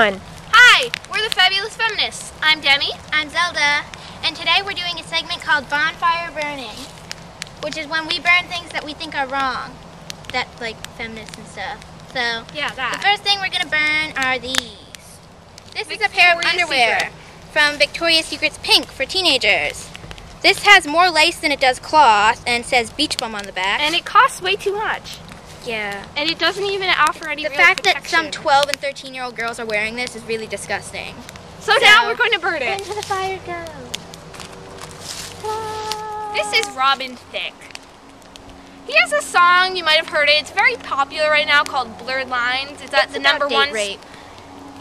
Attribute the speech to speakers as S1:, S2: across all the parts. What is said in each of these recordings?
S1: Hi, we're the Fabulous Feminists. I'm Demi.
S2: I'm Zelda, and today we're doing a segment called Bonfire Burning, which is when we burn things that we think are wrong, that like feminists and stuff. So
S1: yeah,
S2: the first thing we're gonna burn are these. This is a pair of underwear from Victoria's Secret's Pink for teenagers. This has more lace than it does cloth and says beach bum on the back.
S1: And it costs way too much.
S2: Yeah.
S1: And it doesn't even offer any real
S2: fact
S1: protection.
S2: that some 12 and 13-year-old girls are wearing this is really disgusting.
S1: So now we're going to burn it.
S2: Into the fire go.
S1: This is Robin Thicke. He has a song, you might have heard it. It's very popular right now called Blurred Lines. It's at the number one.
S2: Rape.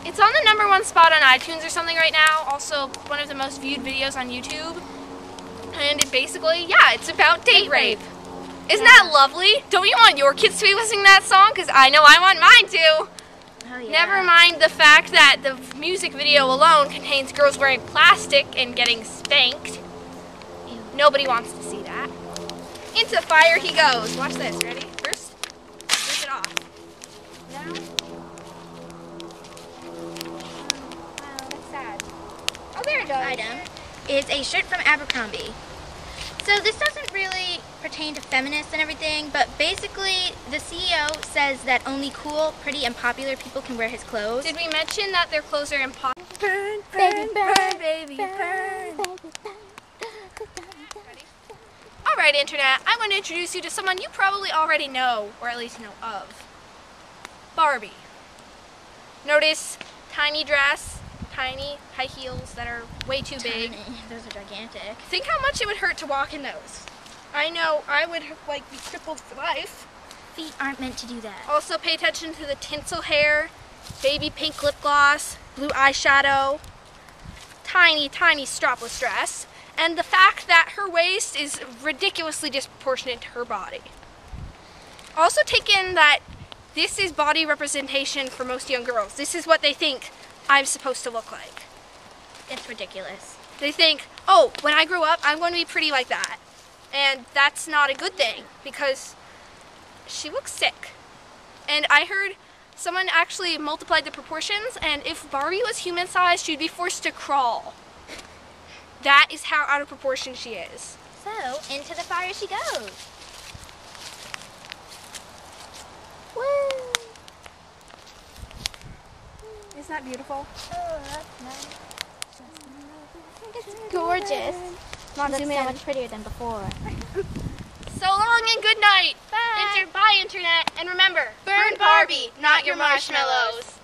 S1: It's on the #1 spot on iTunes or something right now. Also one of the most viewed videos on YouTube. And it basically, yeah, it's about date rape. Isn't that lovely? Don't you want your kids to be listening to that song? Because I know I want mine to.
S2: Oh, yeah.
S1: Never mind the fact that the music video alone contains girls wearing plastic and getting spanked.
S2: Ew.
S1: Nobody wants to see that. Into the fire he goes. Watch this. Ready? First, rip it off. Now.
S2: Wow, that's sad.
S1: Oh, there it goes.
S2: Item is a shirt from Abercrombie. So this doesn't really pertain to feminists and everything, but basically the CEO says that only cool, pretty, and popular people can wear his clothes.
S1: Did we mention that their clothes are impossible?
S2: Burn,
S1: Burn, burn, baby, burn. Alright, Internet, I'm going to introduce you to someone you probably already know, or at least know of. Barbie. Notice tiny dress, tiny high heels that are way too big.
S2: Those are gigantic.
S1: Think how much it would hurt to walk in those. I know, I would like be crippled for life.
S2: Feet aren't meant to do that.
S1: Also pay attention to the tinsel hair, baby pink lip gloss, blue eyeshadow, tiny, tiny strapless dress, and the fact that her waist is ridiculously disproportionate to her body. Also take in that this is body representation for most young girls. This is what they think I'm supposed to look like.
S2: It's ridiculous.
S1: They think, oh, when I grow up, I'm going to be pretty like that. And that's not a good thing, because she looks sick. And I heard someone actually multiplied the proportions, and if Barbie was human-sized, she'd be forced to crawl. That is how out of proportion she is.
S2: So, into the fire she goes. Woo!
S1: Isn't that beautiful?
S2: Oh, that's nice. It's gorgeous. Mom, that's so much prettier than before.
S1: So long and good night.
S2: Bye.
S1: Bye, Internet. And remember, burn Barbie, not your marshmallows.